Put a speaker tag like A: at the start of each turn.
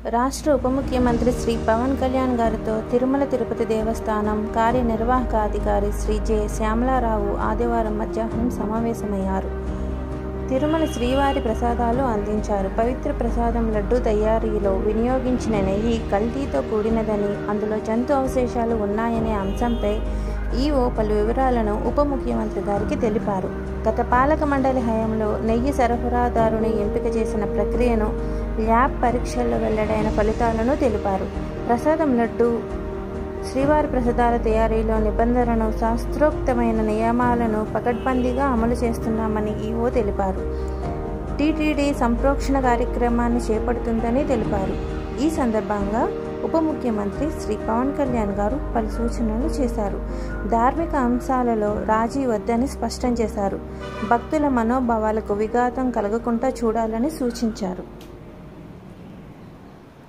A: రాష్ట్ర ఉప ముఖ్యమంత్రి శ్రీ పవన్ కళ్యాణ్ గారితో తిరుమల తిరుపతి దేవస్థానం కార్యనిర్వాహక అధికారి శ్రీ జె శ్యామలారావు ఆదివారం మధ్యాహ్నం సమావేశమయ్యారు. తిరుమల శ్రీవారి ప్రసాదాలు అందించారు. పవిత్ర ప్రసాదం లడ్డూ తయారీలో వినియోగించిన నెయ్యి కల్తీతో కూడినదని, అందులో జంతు అవశేషాలు ఉన్నాయనే అంశంపై ఈఓ పలు వివరాలను ఉప ముఖ్యమంత్రి గారికి తెలిపారు. గత పాలక మండలి హయాంలో నెయ్యి సరఫరాదారుని ఎంపిక చేసిన ప్రక్రియను, ల్యాబ్ పరీక్షల్లో వెల్లడైన ఫలితాలను తెలిపారు. ప్రసాదం లడ్డూ శ్రీవారి ప్రసాదాల తయారీలో నిబంధనలను, శాస్త్రోక్తమైన నియమాలను పకడ్బందీగా అమలు చేస్తున్నామని ఈఓ తెలిపారు. టీటీడీ సంప్రోక్షణ కార్యక్రమాన్ని చేపడుతుందని తెలిపారు. ఈ సందర్భంగా ఉప ముఖ్యమంత్రి శ్రీ పవన్ కళ్యాణ్ గారు పలు సూచనలు చేశారు. ధార్మిక అంశాలలో రాజీ వద్దని స్పష్టం చేశారు. భక్తుల మనోభావాలకు విఘాతం కలగకుండా చూడాలని సూచించారు.